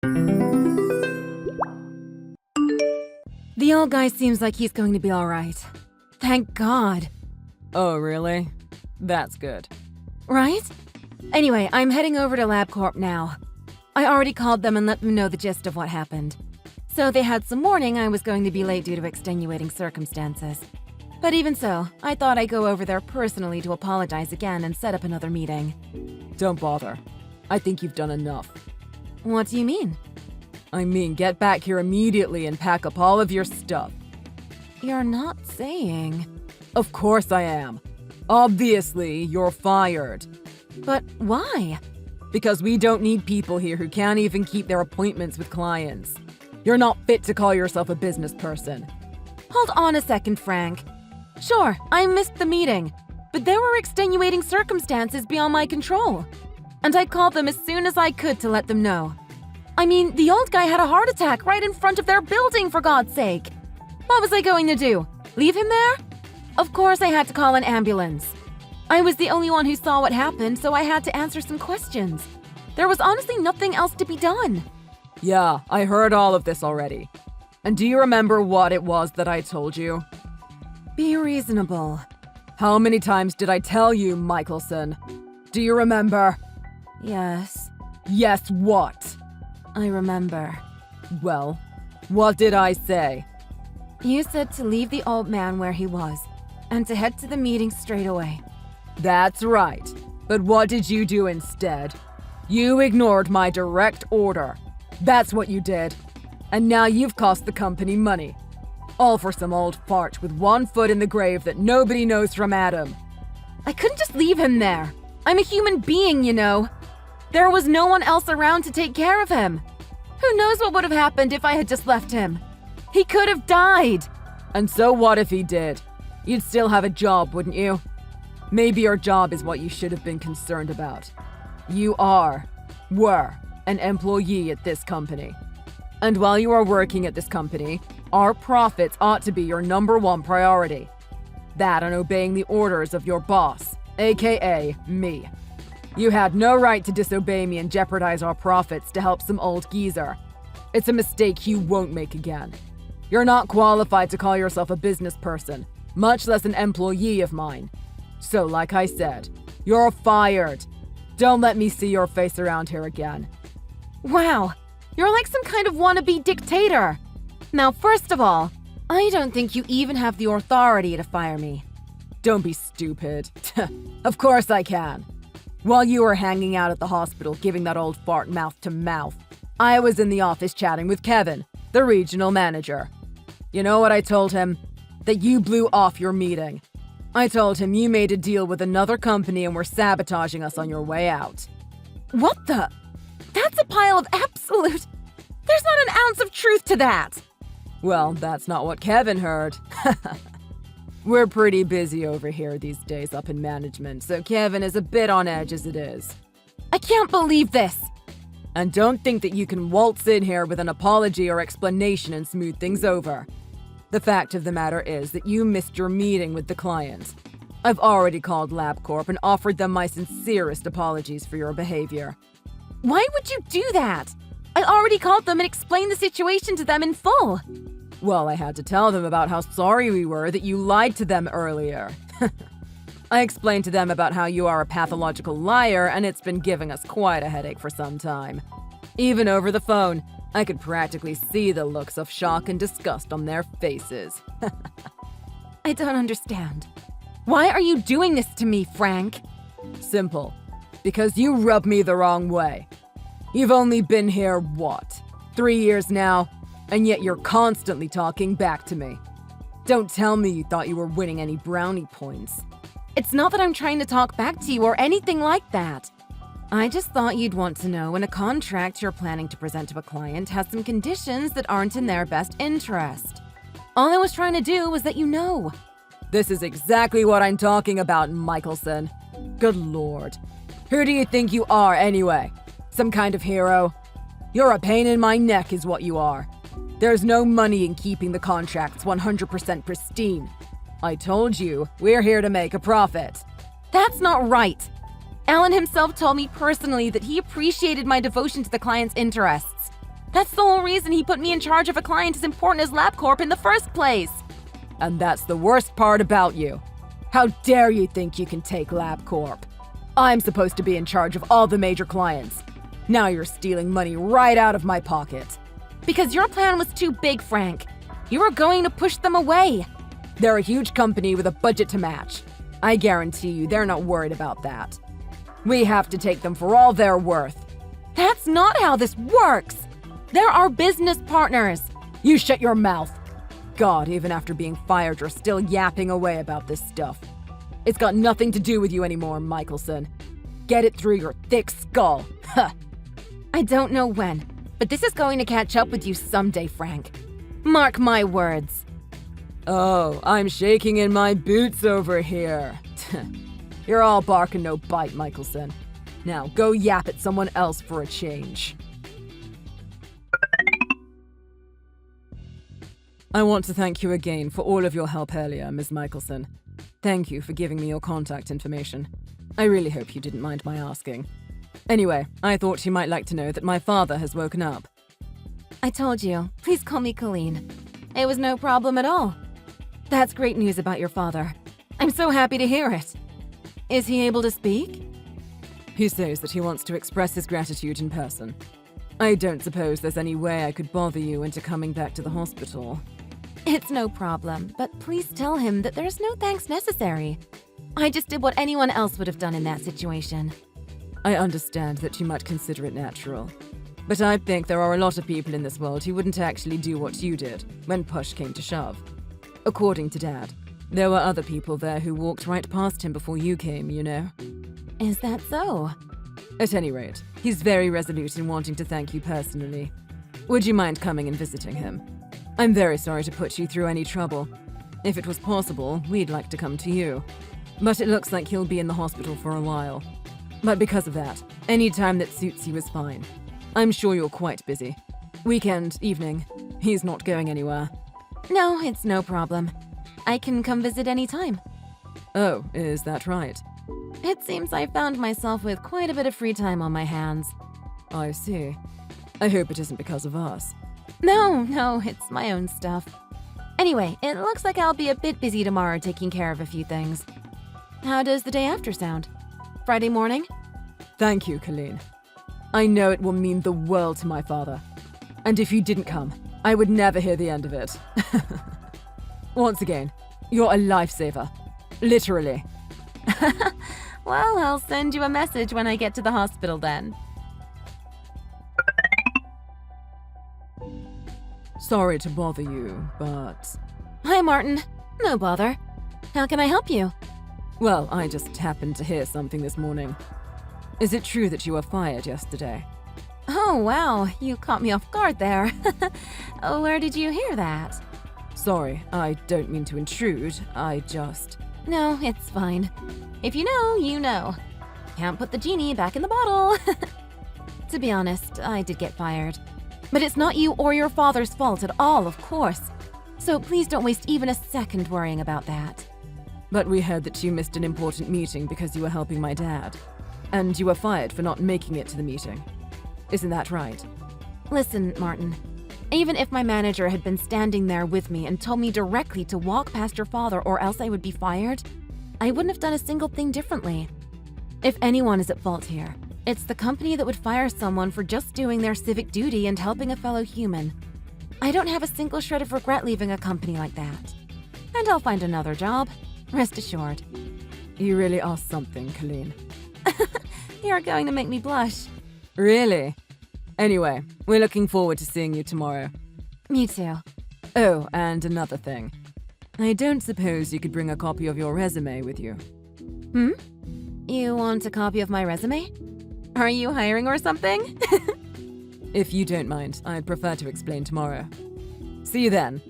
The old guy seems like he's going to be alright. Thank God. Oh, really? That's good. Right? Anyway, I'm heading over to LabCorp now. I already called them and let them know the gist of what happened. So they had some warning I was going to be late due to extenuating circumstances. But even so, I thought I'd go over there personally to apologize again and set up another meeting. Don't bother. I think you've done enough. What do you mean? I mean, get back here immediately and pack up all of your stuff. You're not saying... Of course I am. Obviously, you're fired. But why? Because we don't need people here who can't even keep their appointments with clients. You're not fit to call yourself a business person. Hold on a second, Frank. Sure, I missed the meeting, but there were extenuating circumstances beyond my control. And I called them as soon as I could to let them know. I mean, the old guy had a heart attack right in front of their building, for God's sake. What was I going to do? Leave him there? Of course I had to call an ambulance. I was the only one who saw what happened, so I had to answer some questions. There was honestly nothing else to be done. Yeah, I heard all of this already. And do you remember what it was that I told you? Be reasonable. How many times did I tell you, Michelson? Do you remember? Yes. Yes, what? I remember. Well, what did I say? You said to leave the old man where he was, and to head to the meeting straight away. That's right. But what did you do instead? You ignored my direct order. That's what you did. And now you've cost the company money. All for some old fart with one foot in the grave that nobody knows from Adam. I couldn't just leave him there. I'm a human being, you know. There was no one else around to take care of him. Who knows what would have happened if I had just left him? He could have died. And so what if he did? You'd still have a job, wouldn't you? Maybe your job is what you should have been concerned about. You were an employee at this company. And while you are working at this company, our profits ought to be your number one priority. That and obeying the orders of your boss, aka me. You had no right to disobey me and jeopardize our profits to help some old geezer. It's a mistake you won't make again. You're not qualified to call yourself a business person, much less an employee of mine. So like I said, you're fired. Don't let me see your face around here again. Wow, you're like some kind of wannabe dictator. Now, first of all, I don't think you even have the authority to fire me. Don't be stupid. Of course I can. While you were hanging out at the hospital giving that old fart mouth to mouth, I was in the office chatting with Kevin, the regional manager. You know what I told him? That you blew off your meeting. I told him you made a deal with another company and were sabotaging us on your way out. What the? That's a pile of absolute... There's not an ounce of truth to that. Well, that's not what Kevin heard. We're pretty busy over here these days up in management, so Kevin is a bit on edge as it is. I can't believe this. And don't think that you can waltz in here with an apology or explanation and smooth things over. The fact of the matter is that you missed your meeting with the client. I've already called LabCorp and offered them my sincerest apologies for your behavior. Why would you do that? I already called them and explained the situation to them in full. Well, I had to tell them about how sorry we were that you lied to them earlier. I explained to them about how you are a pathological liar and it's been giving us quite a headache for some time. Even over the phone, I could practically see the looks of shock and disgust on their faces. I don't understand. Why are you doing this to me, Frank? Simple. Because you rub me the wrong way. You've only been here, what, 3 years now? And yet you're constantly talking back to me. Don't tell me you thought you were winning any brownie points. It's not that I'm trying to talk back to you or anything like that. I just thought you'd want to know when a contract you're planning to present to a client has some conditions that aren't in their best interest. All I was trying to do was let you know. This is exactly what I'm talking about, Michelson. Good Lord. Who do you think you are, anyway? Some kind of hero? You're a pain in my neck is what you are. There's no money in keeping the contracts 100% pristine. I told you, we're here to make a profit. That's not right. Alan himself told me personally that he appreciated my devotion to the client's interests. That's the whole reason he put me in charge of a client as important as LabCorp in the first place. And that's the worst part about you. How dare you think you can take LabCorp? I'm supposed to be in charge of all the major clients. Now you're stealing money right out of my pocket. Because your plan was too big, Frank. You were going to push them away. They're a huge company with a budget to match. I guarantee you they're not worried about that. We have to take them for all they're worth. That's not how this works. They're our business partners. You shut your mouth. God, even after being fired, you're still yapping away about this stuff. It's got nothing to do with you anymore, Michelson. Get it through your thick skull. Huh. I don't know when, but this is going to catch up with you someday, Frank. Mark my words. Oh, I'm shaking in my boots over here. You're all bark and no bite, Michelson. Now go yap at someone else for a change. I want to thank you again for all of your help earlier, Ms. Michelson. Thank you for giving me your contact information. I really hope you didn't mind my asking. Anyway, I thought you might like to know that my father has woken up. I told you. Please call me Colleen. It was no problem at all. That's great news about your father. I'm so happy to hear it. Is he able to speak? He says that he wants to express his gratitude in person. I don't suppose there's any way I could bother you into coming back to the hospital. It's no problem, but please tell him that there's no thanks necessary. I just did what anyone else would have done in that situation. I understand that you might consider it natural, but I think there are a lot of people in this world who wouldn't actually do what you did when push came to shove. According to Dad, there were other people there who walked right past him before you came, you know. Is that so? At any rate, he's very resolute in wanting to thank you personally. Would you mind coming and visiting him? I'm very sorry to put you through any trouble. If it was possible, we'd like to come to you. But it looks like he'll be in the hospital for a while. But because of that, any time that suits you is fine. I'm sure you're quite busy. Weekend, evening, he's not going anywhere. No, it's no problem. I can come visit any time. Oh, is that right? It seems I found myself with quite a bit of free time on my hands. I see. I hope it isn't because of us. No, it's my own stuff. Anyway, it looks like I'll be a bit busy tomorrow taking care of a few things. How does the day after sound? Friday morning? Thank you, Colleen. I know it will mean the world to my father. And if you didn't come, I would never hear the end of it. Once again, you're a lifesaver. Literally. Well, I'll send you a message when I get to the hospital then. Sorry to bother you, but... Hi, Martin. No bother. How can I help you? Well, I just happened to hear something this morning. Is it true that you were fired yesterday? Oh, wow. You caught me off guard there. Where did you hear that? Sorry, I don't mean to intrude. I just... No, it's fine. If you know, you know. Can't put the genie back in the bottle. To be honest, I did get fired. But it's not you or your father's fault at all, of course. So please don't waste even a second worrying about that. But we heard that you missed an important meeting because you were helping my dad. And you were fired for not making it to the meeting. Isn't that right? Listen, Martin. Even if my manager had been standing there with me and told me directly to walk past your father or else I would be fired, I wouldn't have done a single thing differently. If anyone is at fault here, it's the company that would fire someone for just doing their civic duty and helping a fellow human. I don't have a single shred of regret leaving a company like that. And I'll find another job. Rest assured. You really are something, Colleen. You're going to make me blush. Really? Anyway, we're looking forward to seeing you tomorrow. Me too. Oh, and another thing. I don't suppose you could bring a copy of your resume with you. You want a copy of my resume? Are you hiring or something? If you don't mind, I'd prefer to explain tomorrow. See you then.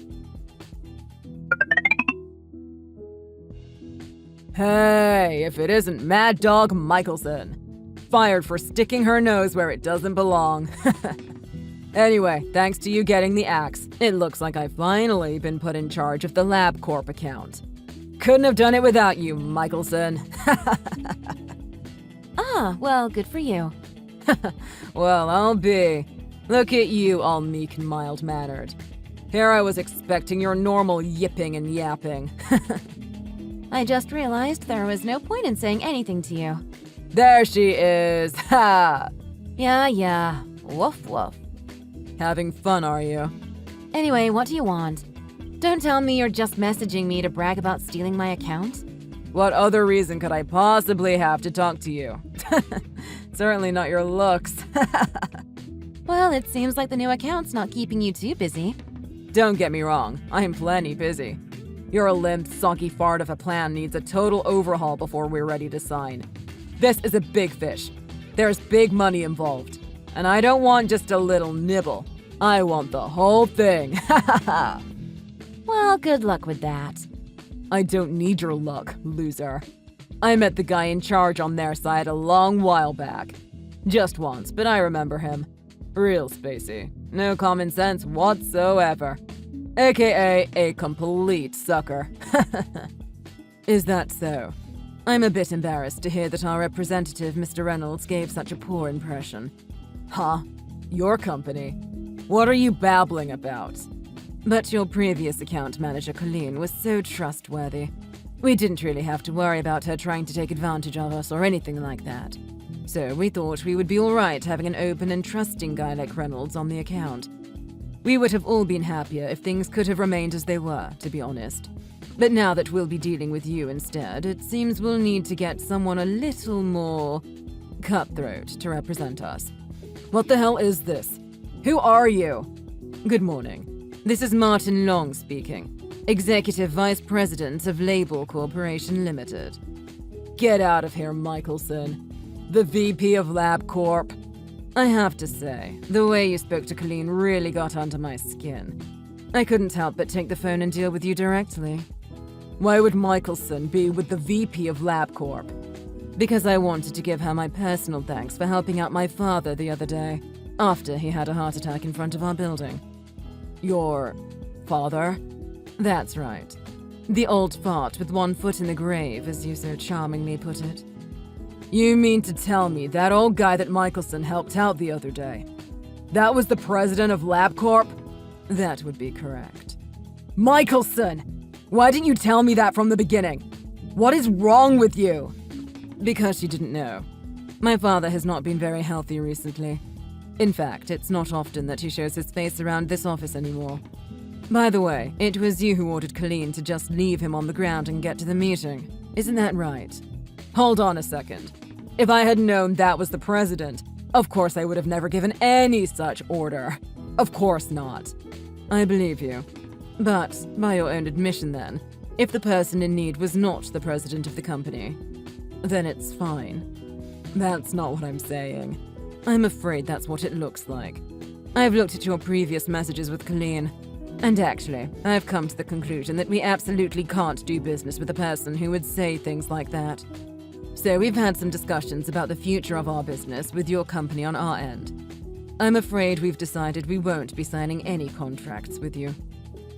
Hey, if it isn't Mad Dog Michelson. Fired for sticking her nose where it doesn't belong. Anyway, thanks to you getting the axe, it looks like I've finally been put in charge of the LabCorp account. Couldn't have done it without you, Michelson. Ah, well, good for you. Well, I'll be. Look at you, all meek and mild-mannered. Here I was expecting your normal yipping and yapping. I just realized there was no point in saying anything to you. There she is! Ha! Yeah. Woof woof. Having fun, are you? Anyway, what do you want? Don't tell me you're just messaging me to brag about stealing my account. What other reason could I possibly have to talk to you? Certainly not your looks. Well, it seems like the new account's not keeping you too busy. Don't get me wrong, I am plenty busy. Your limp, soggy fart of a plan needs a total overhaul before we're ready to sign. This is a big fish. There's big money involved. And I don't want just a little nibble. I want the whole thing. Well, good luck with that. I don't need your luck, loser. I met the guy in charge on their side a long while back. Just once, but I remember him. Real spacey. No common sense whatsoever. AKA a complete sucker. Is that so? I'm a bit embarrassed to hear that our representative, Mr. Reynolds, gave such a poor impression. Huh? Your company? What are you babbling about? But your previous account manager, Colleen, was so trustworthy. We didn't really have to worry about her trying to take advantage of us or anything like that. So we thought we would be alright having an open and trusting guy like Reynolds on the account. We would have all been happier if things could have remained as they were, to be honest. But now that we'll be dealing with you instead, it seems we'll need to get someone a little more cutthroat to represent us. What the hell is this? Who are you? Good morning. This is Martin Long speaking, Executive Vice President of Label Corporation Limited. Get out of here, Michelson. The VP of LabCorp. I have to say, the way you spoke to Colleen really got under my skin. I couldn't help but take the phone and deal with you directly. Why would Michelson be with the VP of LabCorp? Because I wanted to give her my personal thanks for helping out my father the other day, after he had a heart attack in front of our building. Your father? That's right. The old fart with one foot in the grave, as you so charmingly put it. You mean to tell me that old guy that Michelson helped out the other day? That was the president of LabCorp? That would be correct. Michelson! Why didn't you tell me that from the beginning? What is wrong with you? Because you didn't know. My father has not been very healthy recently. In fact, it's not often that he shows his face around this office anymore. By the way, it was you who ordered Colleen to just leave him on the ground and get to the meeting. Isn't that right? Hold on a second. If I had known that was the president, of course I would have never given any such order. Of course not. I believe you. But, by your own admission then, if the person in need was not the president of the company, then it's fine. That's not what I'm saying. I'm afraid that's what it looks like. I've looked at your previous messages with Colleen, and actually, I've come to the conclusion that we absolutely can't do business with a person who would say things like that. So we've had some discussions about the future of our business with your company on our end. I'm afraid we've decided we won't be signing any contracts with you.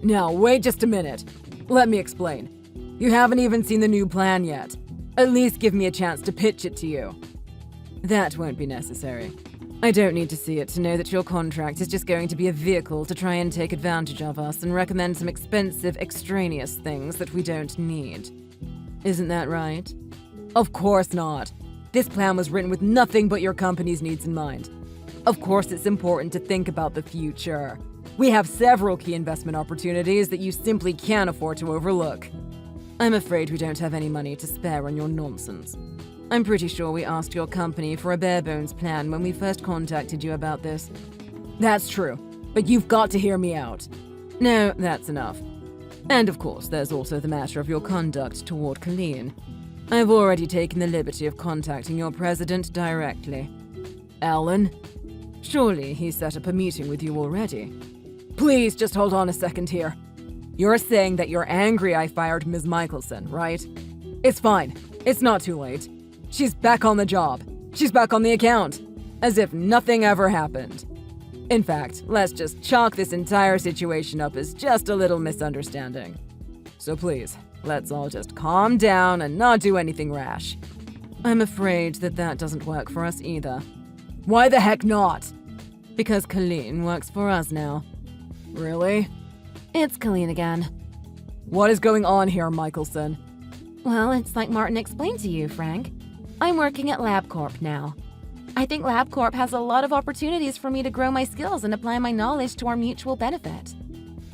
Now, wait just a minute. Let me explain. You haven't even seen the new plan yet. At least give me a chance to pitch it to you. That won't be necessary. I don't need to see it to know that your contract is just going to be a vehicle to try and take advantage of us and recommend some expensive, extraneous things that we don't need. Isn't that right? Of course not. This plan was written with nothing but your company's needs in mind. Of course it's important to think about the future. We have several key investment opportunities that you simply can't afford to overlook. I'm afraid we don't have any money to spare on your nonsense. I'm pretty sure we asked your company for a bare-bones plan when we first contacted you about this. That's true, but you've got to hear me out. No, that's enough. And of course, there's also the matter of your conduct toward Colleen. I've already taken the liberty of contacting your president directly. Alan? Surely he set up a meeting with you already. Please just hold on a second here. You're saying that you're angry I fired Ms. Michelson, right? It's fine. It's not too late. She's back on the job. She's back on the account. As if nothing ever happened. In fact, let's just chalk this entire situation up as just a little misunderstanding. So please, let's all just calm down and not do anything rash. I'm afraid that doesn't work for us either. Why the heck not? Because Colleen works for us now. Really? It's Colleen again. What is going on here, Michelson? Well, it's like Martin explained to you, Frank. I'm working at LabCorp now. I think LabCorp has a lot of opportunities for me to grow my skills and apply my knowledge to our mutual benefit.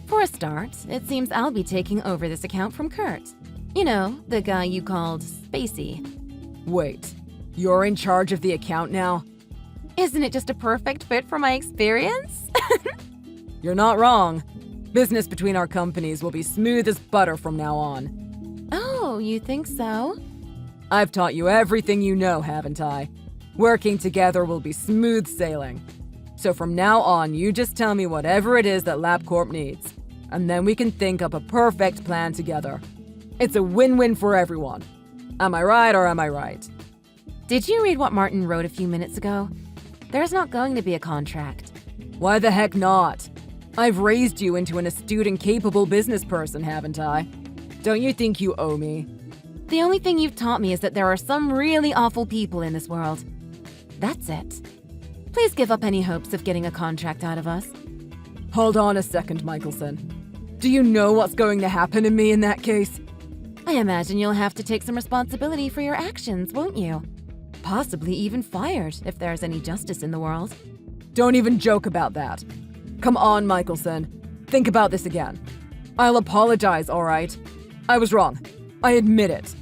For a start, it seems I'll be taking over this account from Kurt. You know, the guy you called Spacey. Wait, you're in charge of the account now? Isn't it just a perfect fit for my experience? You're not wrong. Business between our companies will be smooth as butter from now on. Oh, you think so? I've taught you everything you know, haven't I? Working together will be smooth sailing. So from now on, you just tell me whatever it is that LabCorp needs, and then we can think up a perfect plan together. It's a win-win for everyone. Am I right or am I right? Did you read what Martin wrote a few minutes ago? There's not going to be a contract. Why the heck not? I've raised you into an astute and capable business person, haven't I? Don't you think you owe me? The only thing you've taught me is that there are some really awful people in this world. That's it. Please give up any hopes of getting a contract out of us. Hold on a second, Michelson. Do you know what's going to happen to me in that case? I imagine you'll have to take some responsibility for your actions, won't you? Possibly even fired, if there's any justice in the world. Don't even joke about that. Come on, Michelson. Think about this again. I'll apologize, all right? I was wrong. I admit it.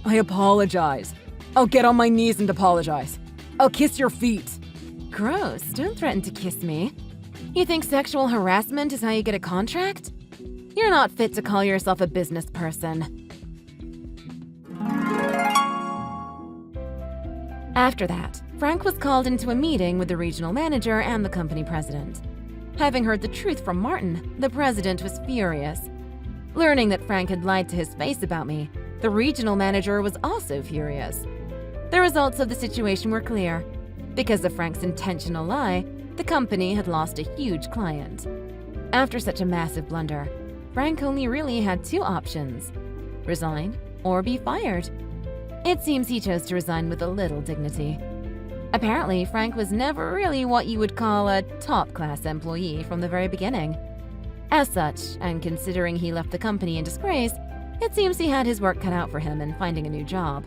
I apologize. I'll get on my knees and apologize. I'll kiss your feet. Gross, don't threaten to kiss me. You think sexual harassment is how you get a contract? You're not fit to call yourself a business person. After that, Frank was called into a meeting with the regional manager and the company president. Having heard the truth from Martin, the president was furious. Learning that Frank had lied to his face about me, the regional manager was also furious. The results of the situation were clear. Because of Frank's intentional lie, the company had lost a huge client. After such a massive blunder, Frank only really had two options: resign or be fired. It seems he chose to resign with a little dignity. Apparently, Frank was never really what you would call a top-class employee from the very beginning. As such, and considering he left the company in disgrace, it seems he had his work cut out for him in finding a new job.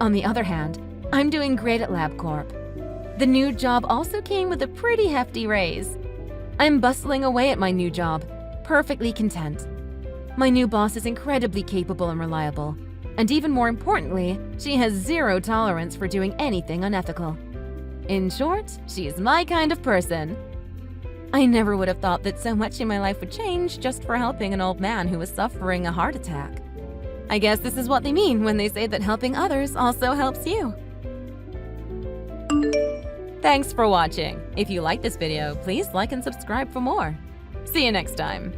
On the other hand, I'm doing great at LabCorp. The new job also came with a pretty hefty raise. I'm bustling away at my new job, perfectly content. My new boss is incredibly capable and reliable. And even more importantly, she has zero tolerance for doing anything unethical. In short, she is my kind of person. I never would have thought that so much in my life would change just for helping an old man who was suffering a heart attack. I guess this is what they mean when they say that helping others also helps you. Thanks for watching. If you like this video, please like and subscribe for more. See you next time.